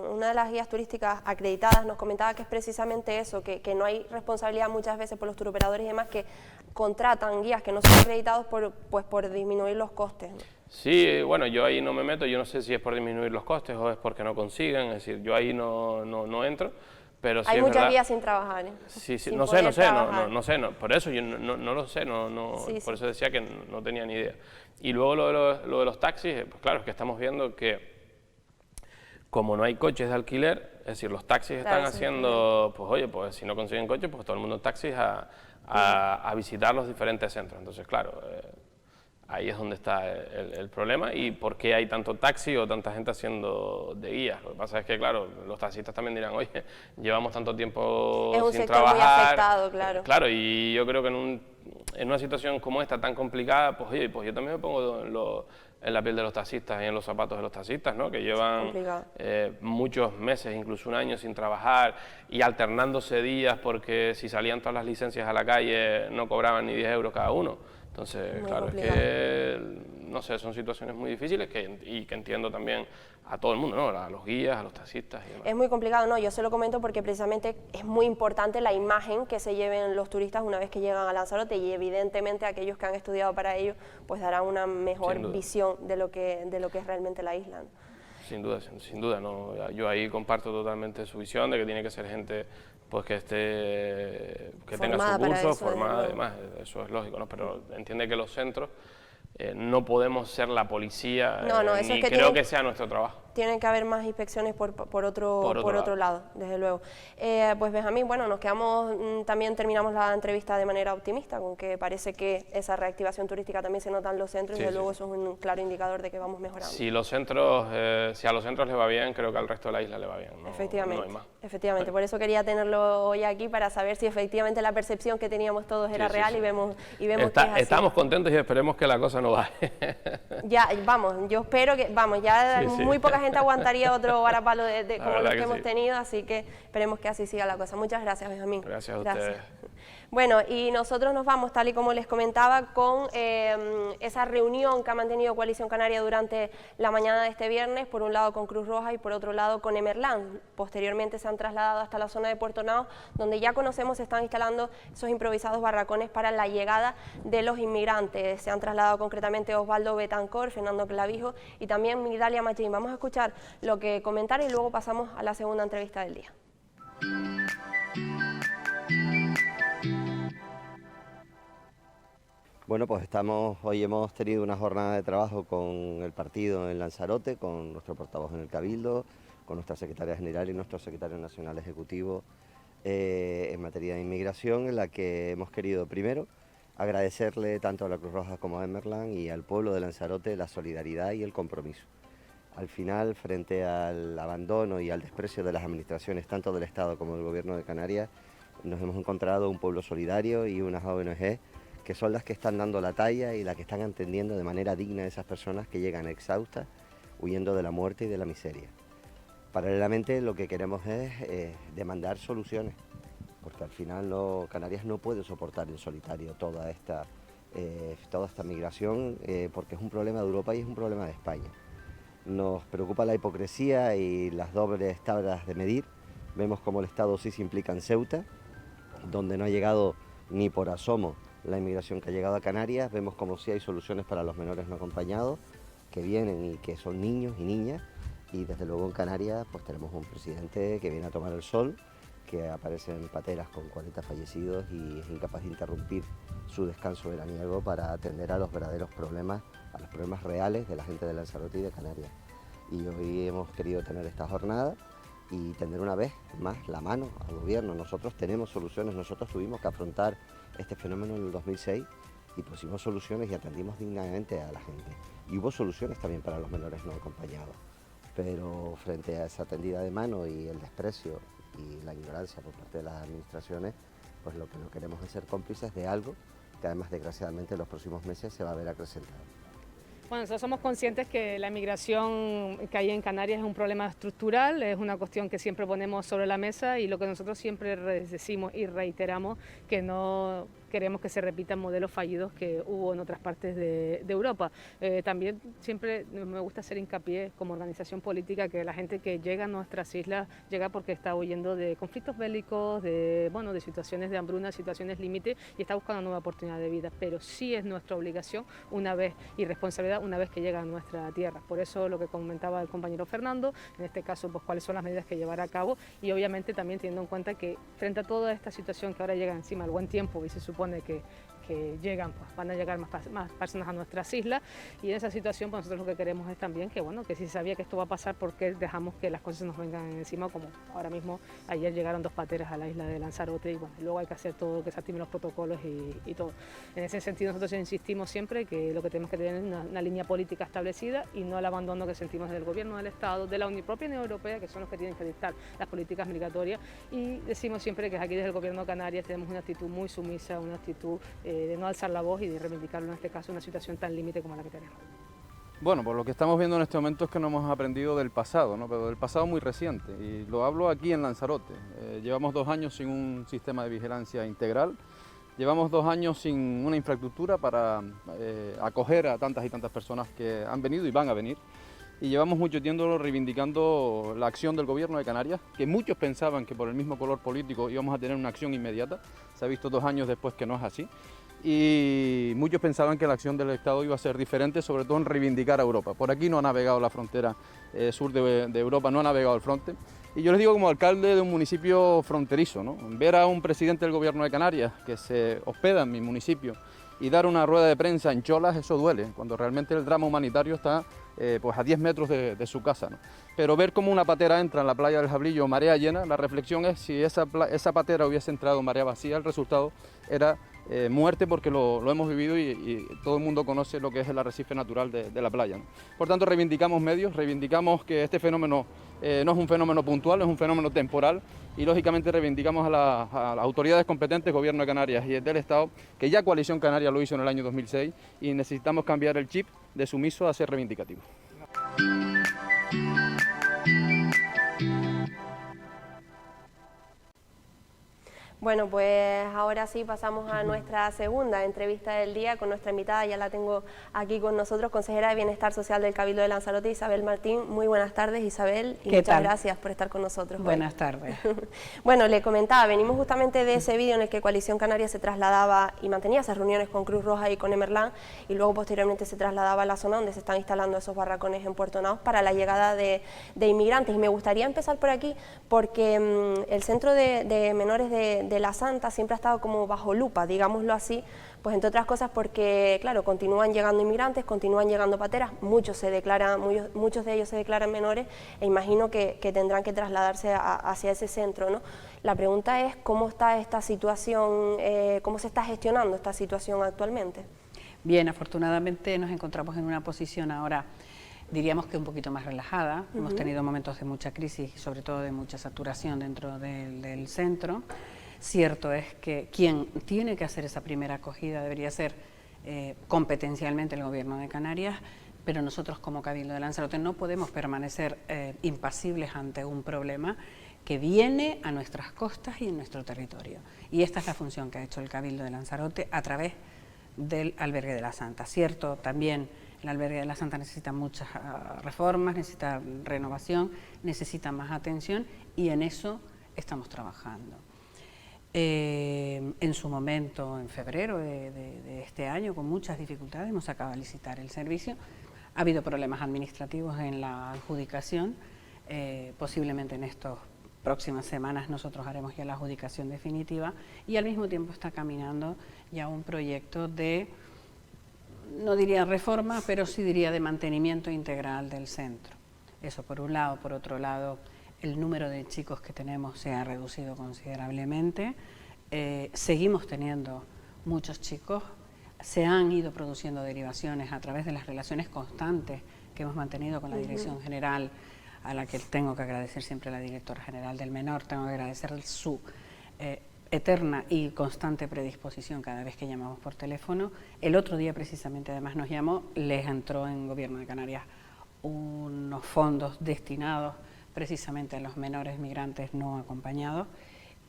una de las guías turísticas acreditadas nos comentaba que es precisamente eso, que no hay responsabilidad muchas veces por los turoperadores y demás que contratan guías que no son acreditados por disminuir los costes. Sí, bueno, yo ahí no me meto, yo no sé si es por disminuir los costes o es porque no consiguen, es decir, yo ahí no entro. Pero sí hay muchas verdad. guías sin trabajar. Sí, sin no sé, por eso yo no lo sé, Sí, por eso decía que no tenía ni idea. Y luego lo de los taxis, pues claro, es que estamos viendo que como no hay coches de alquiler, es decir, los taxis están haciendo, pues oye, pues si no consiguen coches, pues todo el mundo en taxis a visitar los diferentes centros. Entonces, claro, ahí es donde está el problema y por qué hay tanto taxi o tanta gente haciendo de guías. Lo que pasa es que, claro, los taxistas también dirán, oye, llevamos tanto tiempo sin trabajar. Muy afectado, claro. Claro, y yo creo que en una situación como esta tan complicada, pues oye, pues yo también me pongo en la piel de los taxistas y en los zapatos de los taxistas, ¿no? Que llevan muchos meses, incluso 1 año sin trabajar y alternándose días porque si salían todas las licencias a la calle no cobraban ni 10 euros cada uno. Entonces, muy claro, complicado. Es que, no sé, son situaciones muy difíciles y que entiendo también a todo el mundo, ¿no? A los guías, a los taxistas y demás. Es muy complicado, no, yo se lo comento porque precisamente es muy importante la imagen que se lleven los turistas una vez que llegan a Lanzarote y evidentemente aquellos que han estudiado para ello pues darán una mejor visión de lo que es realmente la isla, ¿no? Sin duda, no. Yo ahí comparto totalmente su visión de que tiene que ser gente pues que tenga su curso, formada, además, eso es lógico, ¿no? Pero entiende que los centros no podemos ser la policía, ni creo que sea nuestro trabajo. Tienen que haber más inspecciones por otro lado, desde luego. Pues Benjamín, bueno, nos quedamos, también terminamos la entrevista de manera optimista, con que parece que esa reactivación turística también se nota en los centros y desde luego eso es un claro indicador de que vamos mejorando. Si a los centros les va bien, creo que al resto de la isla le va bien, efectivamente, no hay más. Efectivamente, por eso quería tenerlo hoy aquí para saber si efectivamente la percepción que teníamos todos era real y vemos que es así. Estamos contentos y esperemos que la cosa no baje. Ya, vamos, yo espero que, muy poca gente aguantaría otro varapalo como los que hemos tenido, así que esperemos que así siga la cosa. Muchas gracias, Benjamín. Gracias a ustedes. Bueno, y nosotros nos vamos, tal y como les comentaba, con esa reunión que ha mantenido Coalición Canaria durante la mañana de este viernes, por un lado con Cruz Roja y por otro lado con Emerland. Posteriormente se han trasladado hasta la zona de Puerto Naos, donde ya conocemos se están instalando esos improvisados barracones para la llegada de los inmigrantes. Se han trasladado concretamente Osvaldo Betancor, Fernando Clavijo y también Migdalia Machín. Vamos a escuchar lo que comentaron y luego pasamos a la segunda entrevista del día. Bueno, pues hoy hemos tenido una jornada de trabajo con el partido en Lanzarote, con nuestro portavoz en el Cabildo, con nuestra secretaria general y nuestro secretario nacional ejecutivo en materia de inmigración, en la que hemos querido primero agradecerle tanto a la Cruz Roja como a Emerland y al pueblo de Lanzarote la solidaridad y el compromiso. Al final, frente al abandono y al desprecio de las administraciones, tanto del Estado como del Gobierno de Canarias, nos hemos encontrado un pueblo solidario y unas ONG que son las que están dando la talla y las que están atendiendo de manera digna a esas personas que llegan exhaustas, huyendo de la muerte y de la miseria. Paralelamente, lo que queremos es demandar soluciones, porque al final Canarias no puede soportar en solitario toda esta migración, porque es un problema de Europa y es un problema de España. Nos preocupa la hipocresía y las dobles tablas de medir. Vemos cómo el Estado sí se implica en Ceuta, donde no ha llegado ni por asomo la inmigración que ha llegado a Canarias. Vemos como sí hay soluciones para los menores no acompañados que vienen y que son niños y niñas, y desde luego en Canarias pues tenemos un presidente que viene a tomar el sol, que aparece en pateras con 40 fallecidos y es incapaz de interrumpir su descanso veraniego para atender a los verdaderos problemas, a los problemas reales de la gente de Lanzarote y de Canarias. Y hoy hemos querido tener esta jornada y tender una vez más la mano al gobierno. Nosotros tenemos soluciones, nosotros tuvimos que afrontar este fenómeno en el 2006 y pusimos soluciones y atendimos dignamente a la gente. Y hubo soluciones también para los menores no acompañados, pero frente a esa tendida de mano y el desprecio y la ignorancia por parte de las administraciones, pues lo que no queremos es ser cómplices de algo que además desgraciadamente en los próximos meses se va a ver acrecentado. Bueno, nosotros somos conscientes que la migración que hay en Canarias es un problema estructural, es una cuestión que siempre ponemos sobre la mesa y lo que nosotros siempre decimos y reiteramos, que no queremos que se repitan modelos fallidos que hubo en otras partes de Europa. También siempre me gusta hacer hincapié como organización política que la gente que llega a nuestras islas llega porque está huyendo de conflictos bélicos, de situaciones de hambruna, situaciones límite y está buscando una nueva oportunidad de vida, pero sí es nuestra obligación una vez y responsabilidad una vez que llega a nuestra tierra. Por eso lo que comentaba el compañero Fernando, en este caso pues cuáles son las medidas que llevar a cabo y obviamente también teniendo en cuenta que frente a toda esta situación que ahora llega encima al buen tiempo y se supone que llegan, pues van a llegar más personas a nuestras islas y en esa situación pues nosotros lo que queremos es también que bueno, que si se sabía que esto va a pasar, ¿por qué dejamos que las cosas nos vengan encima? Como ahora mismo ayer llegaron 2 pateras a la isla de Lanzarote y bueno, luego hay que hacer todo, que se activen los protocolos y todo. En ese sentido nosotros insistimos siempre que lo que tenemos que tener es una línea política establecida y no el abandono que sentimos del gobierno del Estado, de la propia Unión Europea, que son los que tienen que dictar las políticas migratorias, y decimos siempre que aquí desde el gobierno de Canarias tenemos una actitud muy sumisa, una actitud de no alzar la voz y de reivindicarlo en este caso una situación tan límite como la que tenemos. Bueno, pues lo que estamos viendo en este momento es que no hemos aprendido del pasado, ¿no? Pero del pasado muy reciente, y lo hablo aquí en Lanzarote. Llevamos 2 años sin un sistema de vigilancia integral, llevamos 2 años sin una infraestructura para acoger a tantas y tantas personas que han venido y van a venir, y llevamos mucho tiempo reivindicando la acción del gobierno de Canarias, que muchos pensaban que por el mismo color político íbamos a tener una acción inmediata. Se ha visto 2 años después que no es así. Y muchos pensaban que la acción del Estado iba a ser diferente, sobre todo en reivindicar a Europa. Por aquí no ha navegado la frontera sur de Europa, no ha navegado el fronte. Y yo les digo como alcalde de un municipio fronterizo, ¿no? Ver a un presidente del gobierno de Canarias que se hospeda en mi municipio y dar una rueda de prensa en cholas, eso duele, cuando realmente el drama humanitario está pues a 10 metros de su casa, ¿no? Pero ver cómo una patera entra en la playa del Jablillo marea llena, la reflexión es si esa patera hubiese entrado marea vacía, el resultado era muerte, porque lo hemos vivido y todo el mundo conoce lo que es el arrecife natural de la playa, ¿no? Por tanto, reivindicamos medios, reivindicamos que este fenómeno no es un fenómeno puntual, es un fenómeno temporal y lógicamente reivindicamos a las autoridades competentes, Gobierno de Canarias y del Estado, que ya Coalición Canaria lo hizo en el año 2006 y necesitamos cambiar el chip de sumiso a ser reivindicativo. Bueno, pues ahora sí pasamos a nuestra segunda entrevista del día con nuestra invitada, ya la tengo aquí con nosotros, consejera de Bienestar Social del Cabildo de Lanzarote, Isabel Martín. Muy buenas tardes, Isabel, y muchas gracias por estar con nosotros. Buenas tardes. Bueno, le comentaba, venimos justamente de ese vídeo en el que Coalición Canaria se trasladaba y mantenía esas reuniones con Cruz Roja y con Emerlán, y luego posteriormente se trasladaba a la zona donde se están instalando esos barracones en Puerto Naos para la llegada de inmigrantes. Y me gustaría empezar por aquí porque el Centro de Menores de La Santa siempre ha estado como bajo lupa, digámoslo así, pues entre otras cosas porque, claro, continúan llegando inmigrantes, continúan llegando pateras, muchos de ellos se declaran menores, e imagino que tendrán que trasladarse hacia ese centro, ¿no? La pregunta es cómo está esta situación, cómo se está gestionando esta situación actualmente. Bien, afortunadamente nos encontramos en una posición ahora, diríamos que un poquito más relajada. Hemos tenido momentos de mucha crisis y sobre todo de mucha saturación dentro del centro. Cierto es que quien tiene que hacer esa primera acogida debería ser competencialmente el Gobierno de Canarias, pero nosotros como Cabildo de Lanzarote no podemos permanecer impasibles ante un problema que viene a nuestras costas y en nuestro territorio. Y esta es la función que ha hecho el Cabildo de Lanzarote a través del Albergue de la Santa. Cierto, también el Albergue de la Santa necesita muchas reformas, necesita renovación, necesita más atención, y en eso estamos trabajando. En su momento, en febrero de este año, con muchas dificultades, hemos sacado a licitar el servicio. Ha habido problemas administrativos en la adjudicación. Posiblemente en estas próximas semanas nosotros haremos ya la adjudicación definitiva, y al mismo tiempo está caminando ya un proyecto de, no diría reforma, pero sí diría de mantenimiento integral del centro. Eso por un lado. Por otro lado, el número de chicos que tenemos se ha reducido considerablemente. Seguimos teniendo muchos chicos. Se han ido produciendo derivaciones a través de las relaciones constantes que hemos mantenido con la Dirección General, a la que tengo que agradecer siempre a la Directora General del Menor. Tengo que agradecer su eterna y constante predisposición cada vez que llamamos por teléfono. El otro día precisamente además nos llamó, les entró en Gobierno de Canarias unos fondos destinados precisamente a los menores migrantes no acompañados,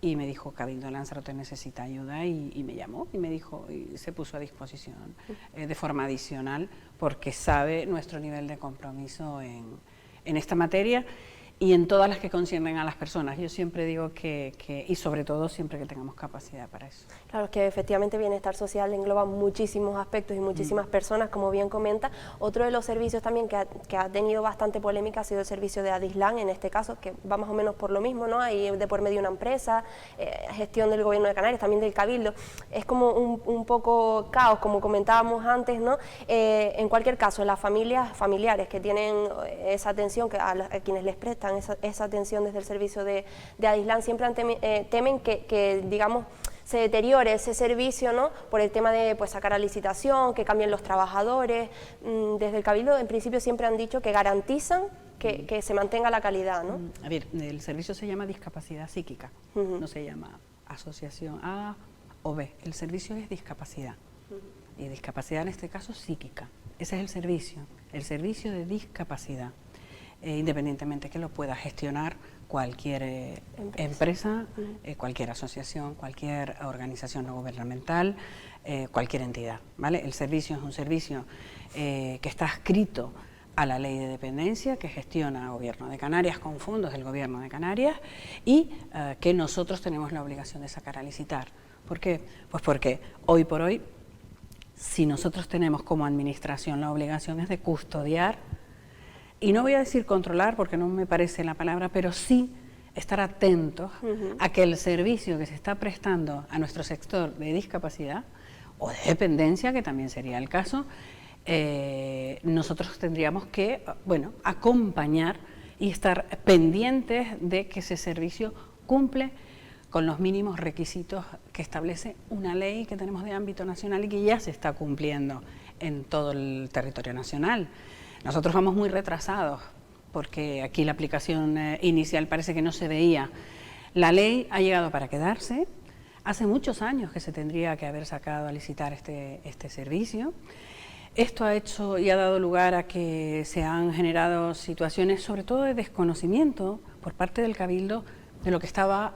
y me dijo: Cabildo de Lanzarote necesita ayuda, y me llamó y me dijo, y se puso a disposición de forma adicional, porque sabe nuestro nivel de compromiso en esta materia y en todas las que conciernen a las personas. Yo siempre digo y sobre todo siempre que tengamos capacidad para eso. Claro, es que efectivamente bienestar social engloba muchísimos aspectos y muchísimas personas, como bien comenta. Otro de los servicios también que ha tenido bastante polémica ha sido el servicio de Adislán, en este caso, que va más o menos por lo mismo, ¿no? Hay de por medio una empresa, gestión del Gobierno de Canarias, también del Cabildo. Es como un poco caos, como comentábamos antes, ¿no? En cualquier caso, las familiares que tienen esa atención, a quienes les prestan esa atención desde el servicio de Adislán, siempre temen que digamos, se deteriore ese servicio, ¿no? Por el tema de sacar a licitación, que cambien los trabajadores. Desde el Cabildo, en principio, siempre han dicho que garantizan que se mantenga la calidad, ¿no? A ver, el servicio se llama discapacidad psíquica, no se llama asociación A o B. El servicio es discapacidad, y discapacidad en este caso psíquica. Ese es el servicio de discapacidad. Independientemente que lo pueda gestionar cualquier empresa, cualquier asociación, cualquier organización no gubernamental, cualquier entidad, ¿vale? El servicio es un servicio que está adscrito a la Ley de Dependencia, que gestiona el Gobierno de Canarias con fondos del Gobierno de Canarias, y que nosotros tenemos la obligación de sacar a licitar. ¿Por qué? Pues porque hoy por hoy, si nosotros tenemos como administración la obligación es de custodiar, y no voy a decir controlar porque no me parece la palabra, pero sí estar atentos a que el servicio que se está prestando a nuestro sector de discapacidad o de dependencia, que también sería el caso, nosotros tendríamos que, acompañar y estar pendientes de que ese servicio cumple con los mínimos requisitos que establece una ley que tenemos de ámbito nacional y que ya se está cumpliendo en todo el territorio nacional. Nosotros vamos muy retrasados porque aquí la aplicación inicial parece que no se veía. La ley ha llegado para quedarse. Hace muchos años que se tendría que haber sacado a licitar este servicio. Esto ha hecho y ha dado lugar a que se han generado situaciones, sobre todo de desconocimiento por parte del Cabildo, de lo que estaba,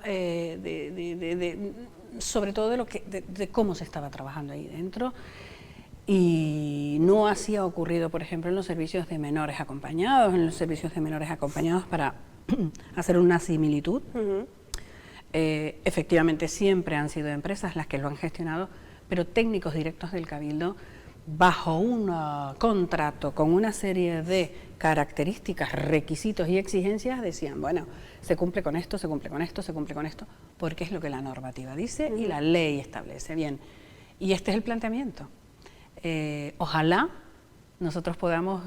sobre todo de cómo se estaba trabajando ahí dentro. Y no así ha ocurrido, por ejemplo, en los servicios de menores acompañados, para hacer una similitud. Efectivamente siempre han sido empresas las que lo han gestionado, pero técnicos directos del Cabildo, bajo un contrato con una serie de características, requisitos y exigencias, decían, bueno, se cumple con esto, se cumple con esto, se cumple con esto, porque es lo que la normativa dice y la ley establece. Bien, y este es el planteamiento. Ojalá nosotros podamos,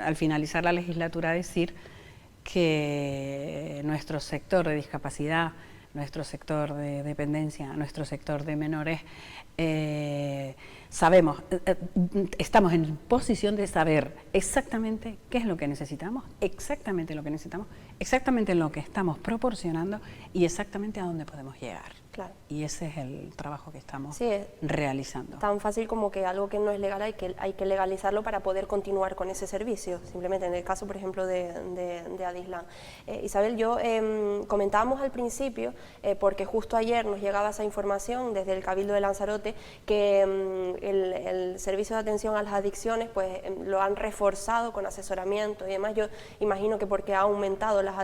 al finalizar la legislatura, decir que nuestro sector de discapacidad, nuestro sector de dependencia, nuestro sector de menores, sabemos, estamos en posición de saber exactamente qué es lo que necesitamos, exactamente lo que estamos proporcionando y exactamente a dónde podemos llegar. Claro. Y ese es el trabajo que estamos realizando. Tan fácil como que algo que no es legal hay que legalizarlo para poder continuar con ese servicio, simplemente en el caso, por ejemplo, de Adislan. Isabel, yo comentábamos al principio, porque justo ayer nos llegaba esa información desde el Cabildo de Lanzarote, que el servicio de atención a las adicciones pues lo han reforzado con asesoramiento y demás. Yo imagino que porque ha aumentado las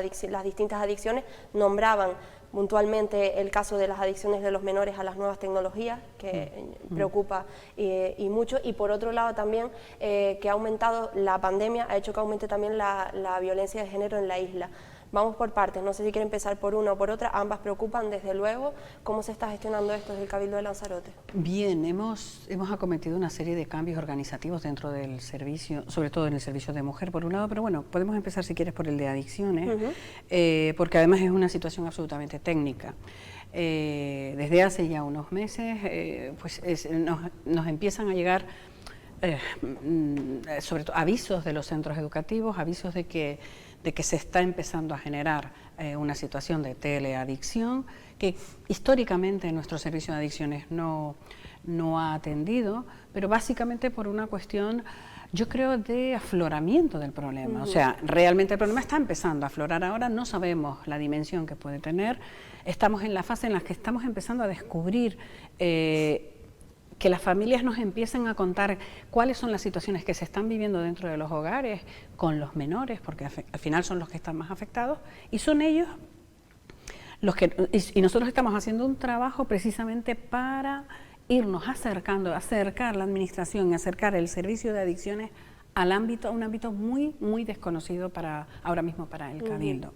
distintas adicciones, nombraban puntualmente el caso de las adicciones de los menores a las nuevas tecnologías, que preocupa y mucho, y por otro lado también que ha aumentado la pandemia, ha hecho que aumente también la violencia de género en la isla. Vamos por partes, no sé si quiere empezar por una o por otra, ambas preocupan desde luego. ¿Cómo se está gestionando esto desde el Cabildo de Lanzarote? Bien, hemos acometido una serie de cambios organizativos dentro del servicio, sobre todo en el servicio de mujer por un lado, pero bueno, podemos empezar si quieres por el de adicciones, porque además es una situación absolutamente técnica. Desde hace ya unos meses nos empiezan a llegar sobre todo avisos de los centros educativos, avisos de que se está empezando a generar una situación de teleadicción que históricamente nuestro servicio de adicciones no ha atendido, pero básicamente por una cuestión, yo creo, de afloramiento del problema. O sea, realmente el problema está empezando a aflorar ahora, no sabemos la dimensión que puede tener, estamos en la fase en la que estamos empezando a descubrir que las familias nos empiecen a contar cuáles son las situaciones que se están viviendo dentro de los hogares con los menores, porque al final son los que están más afectados, y son ellos los que... Y nosotros estamos haciendo un trabajo precisamente para irnos acercando, acercar la administración, acercar el servicio de adicciones a un ámbito muy, muy desconocido ahora mismo para el Cabildo.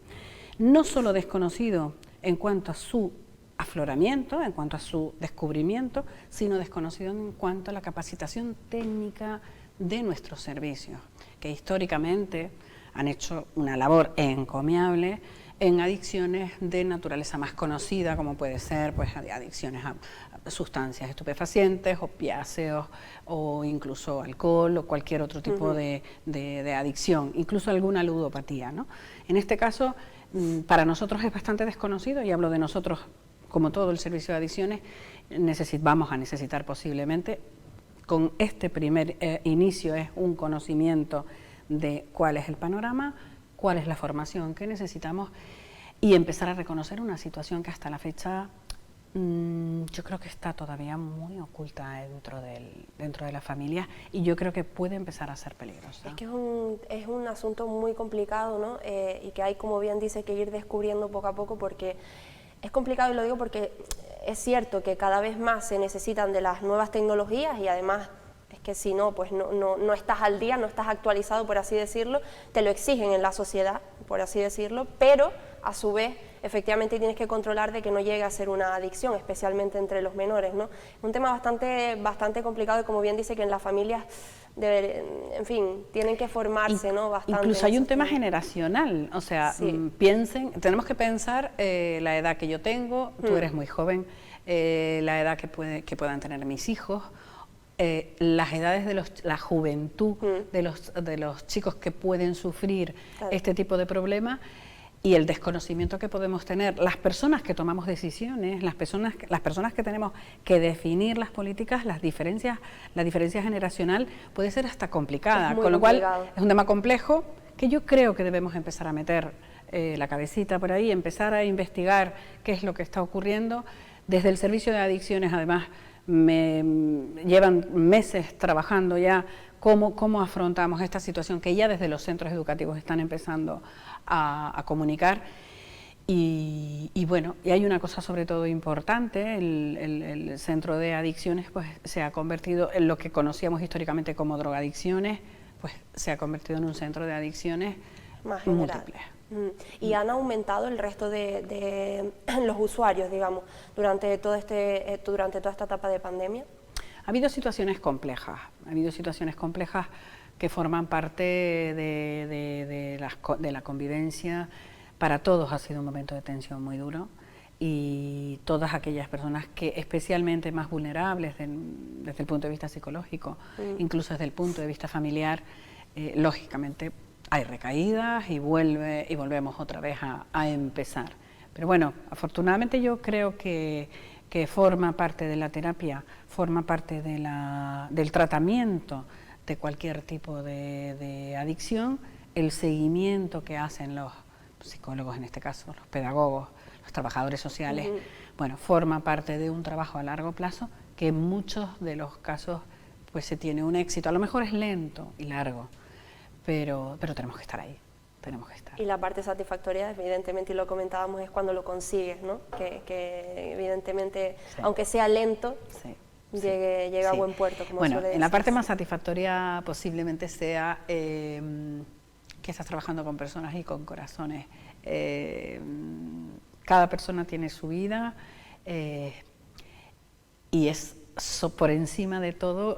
No solo desconocido en cuanto a su afloramiento, en cuanto a su descubrimiento, sino desconocido en cuanto a la capacitación técnica de nuestros servicios, que históricamente han hecho una labor encomiable en adicciones de naturaleza más conocida, como puede ser pues adicciones a sustancias estupefacientes, opiáceos o incluso alcohol o cualquier otro tipo de adicción, incluso alguna ludopatía, ¿no? En este caso, para nosotros es bastante desconocido, y hablo de nosotros como todo el servicio de adicciones. Vamos a necesitar posiblemente, con este primer inicio, es un conocimiento de cuál es el panorama, cuál es la formación que necesitamos y empezar a reconocer una situación que hasta la fecha yo creo que está todavía muy oculta dentro de la familia, y yo creo que puede empezar a ser peligrosa. Es que es un asunto muy complicado, ¿no? Y que hay, como bien dice, que ir descubriendo poco a poco, porque es complicado, y lo digo porque es cierto que cada vez más se necesitan de las nuevas tecnologías, y además es que si no, pues no estás al día, no estás actualizado, por así decirlo, te lo exigen en la sociedad, por así decirlo, pero a su vez efectivamente tienes que controlar de que no llegue a ser una adicción, especialmente entre los menores, ¿no? Un tema bastante complicado, y como bien dice, que en las familias, en fin, tienen que formarse, ¿no? Bastante. Incluso hay un tema generacional, o sea, tenemos que pensar la edad que yo tengo, tú eres muy joven, la edad que puedan tener mis hijos, las edades la juventud de los chicos que pueden sufrir este tipo de problemas, y el desconocimiento que podemos tener las personas que tomamos decisiones, las personas que tenemos que definir las políticas. La diferencia generacional puede ser hasta complicada, con lo cual es un tema complejo que yo creo que debemos empezar a meter la cabecita por ahí, empezar a investigar qué es lo que está ocurriendo. Desde el servicio de adicciones, además, llevan meses trabajando ya cómo afrontamos esta situación que ya desde los centros educativos están empezando a comunicar. Y bueno, y hay una cosa sobre todo importante, el centro de adicciones pues se ha convertido en lo que conocíamos históricamente como drogadicciones, pues se ha convertido en un centro de adicciones más múltiples. ¿Y han aumentado el resto de los usuarios, digamos, durante toda esta etapa de pandemia? Ha habido situaciones complejas, que forman parte de la convivencia. Para todos ha sido un momento de tensión muy duro y todas aquellas personas que especialmente más vulnerables desde el punto de vista psicológico, incluso desde el punto de vista familiar, lógicamente hay recaídas y volvemos otra vez a empezar. Pero bueno, afortunadamente yo creo que forma parte de la terapia, forma parte del tratamiento de cualquier tipo de adicción, el seguimiento que hacen los psicólogos, en este caso, los pedagogos, los trabajadores sociales, bueno, forma parte de un trabajo a largo plazo que en muchos de los casos pues se tiene un éxito. A lo mejor es lento y largo, pero tenemos que estar ahí, tenemos que estar. Y la parte satisfactoria, evidentemente, y lo comentábamos, es cuando lo consigues, ¿no? Que evidentemente, sí, aunque sea lento, sí, llegue a buen puerto, como bueno, suele decir. En la parte más satisfactoria posiblemente sea que estás trabajando con personas y con corazones. Cada persona tiene su vida y es por encima de todo,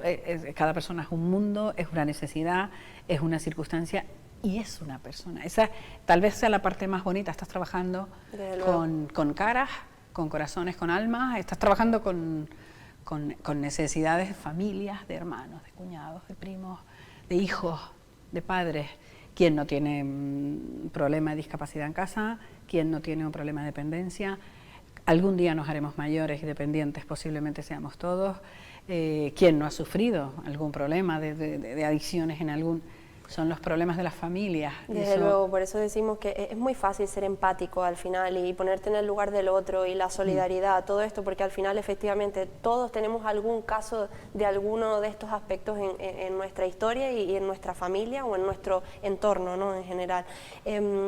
cada persona es un mundo, es una necesidad, es una circunstancia y es una persona. Esa tal vez sea la parte más bonita, estás trabajando con caras, con corazones, con almas, estás trabajando con necesidades de familias, de hermanos, de cuñados, de primos, de hijos, de padres. ¿Quién no tiene un problema de discapacidad en casa? ¿Quién no tiene un problema de dependencia? Algún día nos haremos mayores y dependientes, posiblemente seamos todos. ¿Quién no ha sufrido algún problema de adicciones en algún...? Son los problemas de las familias. Desde luego, por eso decimos que es muy fácil ser empático al final y ponerte en el lugar del otro y la solidaridad, todo esto, porque al final efectivamente todos tenemos algún caso de alguno de estos aspectos en nuestra historia y en nuestra familia o en nuestro entorno, ¿no? En general.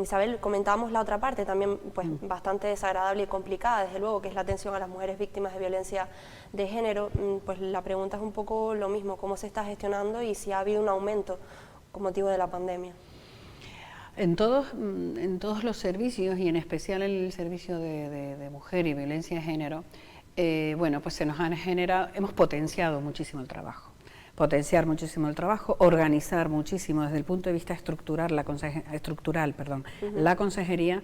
Isabel, comentábamos la otra parte también pues bastante desagradable y complicada, desde luego, que es la atención a las mujeres víctimas de violencia de género. Pues la pregunta es un poco lo mismo, ¿cómo se está gestionando y si ha habido un aumento con motivo de la pandemia? En todos los servicios y en especial en el servicio de mujer y violencia de género, bueno, pues se nos han generado, hemos potenciado muchísimo el trabajo. Potenciar muchísimo el trabajo, organizar muchísimo desde el punto de vista estructural, la consejería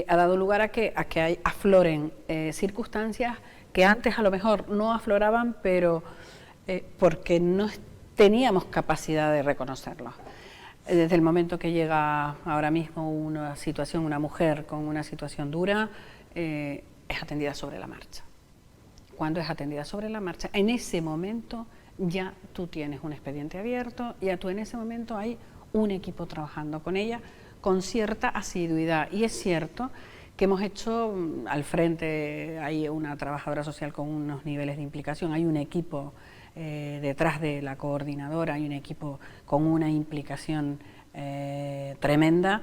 ha dado lugar a que afloren circunstancias que antes a lo mejor no afloraban, pero porque no teníamos capacidad de reconocerlo. Desde el momento que llega ahora mismo una mujer con una situación dura, es atendida sobre la marcha. Cuando es atendida sobre la marcha, en ese momento ya tú tienes un expediente abierto, ya tú en ese momento hay un equipo trabajando con ella con cierta asiduidad. Y es cierto que hemos hecho al frente, hay una trabajadora social con unos niveles de implicación, hay un equipo detrás de la coordinadora, hay un equipo con una implicación tremenda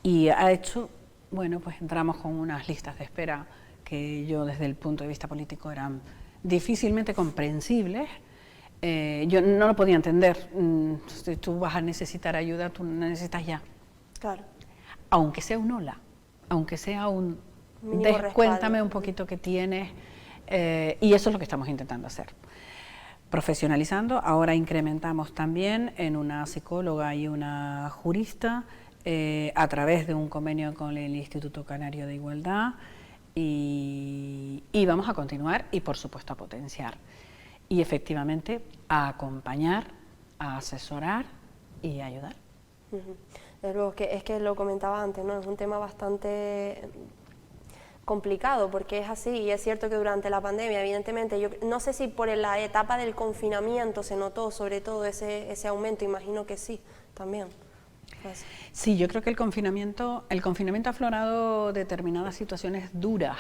y ha hecho, bueno, pues entramos con unas listas de espera que yo desde el punto de vista político eran difícilmente comprensibles. Yo no lo podía entender. Si tú vas a necesitar ayuda, tú necesitas ya. Claro. Aunque sea un hola, aunque sea un mínimo cuéntame un poquito qué tienes, y eso es lo que estamos intentando hacer. Profesionalizando, ahora incrementamos también en una psicóloga y una jurista a través de un convenio con el Instituto Canario de Igualdad y vamos a continuar y por supuesto a potenciar y efectivamente a acompañar, a asesorar y a ayudar. Desde luego, es que lo comentaba antes, ¿no? Es un tema bastante complicado porque es así y es cierto que durante la pandemia evidentemente yo no sé si por la etapa del confinamiento se notó sobre todo ese aumento, imagino que sí también. Sí, yo creo que el confinamiento ha aflorado determinadas situaciones duras,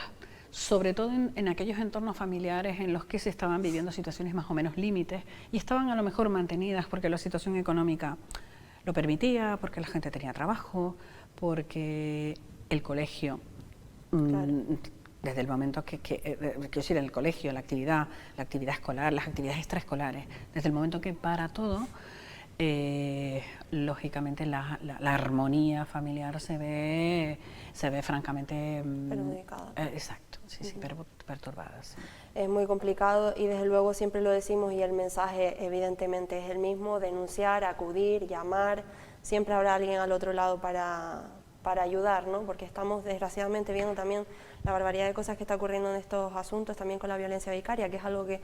sobre todo en aquellos entornos familiares en los que se estaban viviendo situaciones más o menos límites y estaban a lo mejor mantenidas porque la situación económica lo permitía, porque la gente tenía trabajo, porque el colegio, desde el momento quiero decir, el colegio, la actividad escolar, las actividades extraescolares, desde el momento que para todo, lógicamente la armonía familiar se ve francamente perjudicada. Exacto, sí, perturbada. Sí. Es muy complicado y desde luego siempre lo decimos y el mensaje evidentemente es el mismo: denunciar, acudir, llamar, siempre habrá alguien al otro lado para ayudar, ¿no? Porque estamos desgraciadamente viendo también la barbaridad de cosas que está ocurriendo en estos asuntos, también con la violencia vicaria, que es algo que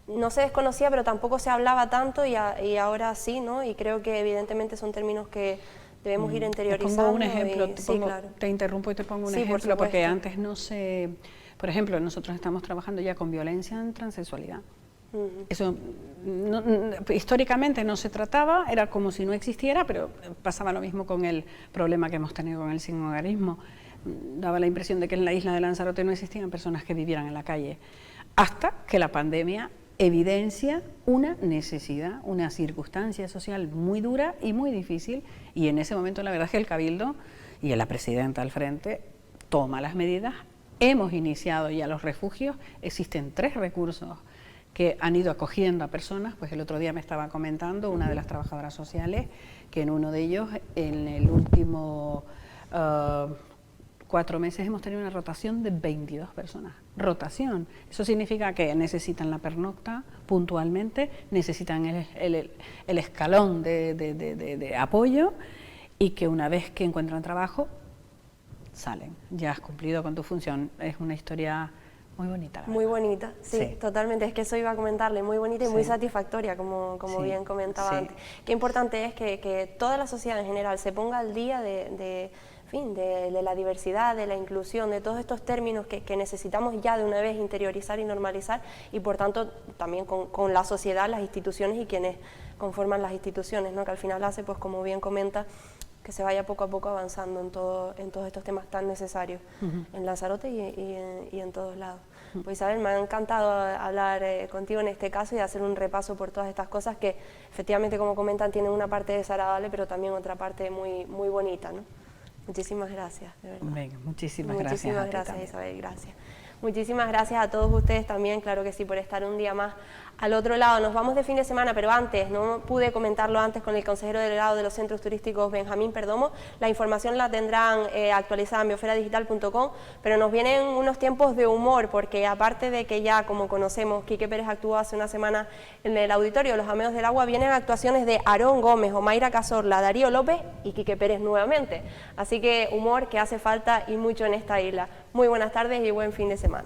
no se desconocía, pero tampoco se hablaba tanto y ahora sí, ¿no? Y creo que evidentemente son términos que debemos ir interiorizando. Te pongo un ejemplo, claro. Te interrumpo y te pongo un ejemplo, porque antes no se... Por ejemplo, nosotros estamos trabajando ya con violencia en transexualidad. Eso históricamente no se trataba, era como si no existiera, pero pasaba lo mismo con el problema que hemos tenido con el sinhogarismo. Daba la impresión de que en la isla de Lanzarote no existían personas que vivieran en la calle, hasta que la pandemia evidencia una necesidad, una circunstancia social muy dura y muy difícil, y en ese momento la verdad es que el Cabildo y la presidenta al frente toma las medidas. Hemos iniciado ya los refugios, existen 3 recursos que han ido acogiendo a personas. Pues el otro día me estaba comentando una de las trabajadoras sociales que en uno de ellos, en el último 4 meses, hemos tenido una rotación de 22 personas. Rotación. Eso significa que necesitan la pernocta puntualmente, necesitan el escalón de apoyo, y que una vez que encuentran trabajo, salen. Ya has cumplido con tu función. Es una historia muy bonita. Muy bonita, sí, totalmente. Es que eso iba a comentarle, muy bonita y muy satisfactoria, como bien comentaba antes. Qué importante es que toda la sociedad en general se ponga al día de la diversidad, de la inclusión, de todos estos términos que necesitamos ya de una vez interiorizar y normalizar, y por tanto también con la sociedad, las instituciones y quienes conforman las instituciones, ¿no? Que al final hace, pues como bien comenta, que se vaya poco a poco avanzando en todos estos temas tan necesarios en Lanzarote y en todos lados. Pues Isabel, me ha encantado hablar contigo en este caso y hacer un repaso por todas estas cosas que efectivamente, como comentan, tienen una parte desagradable, pero también otra parte muy, muy bonita, ¿no? Muchísimas gracias, de verdad. Venga, muchísimas gracias, Isabel, gracias. Muchísimas gracias a todos ustedes también, claro que sí, por estar un día más al otro lado. Nos vamos de fin de semana, pero antes, no pude comentarlo antes con el consejero delegado de los centros turísticos, Benjamín Perdomo. La información la tendrán actualizada en biosferadigital.com, pero nos vienen unos tiempos de humor, porque aparte de que ya, como conocemos, Quique Pérez actuó hace una semana en el auditorio Los Amigos del Agua, vienen actuaciones de Aarón Gómez, Omaira Cazorla, Darío López y Quique Pérez nuevamente. Así que humor que hace falta y mucho en esta isla. Muy buenas tardes y buen fin de semana.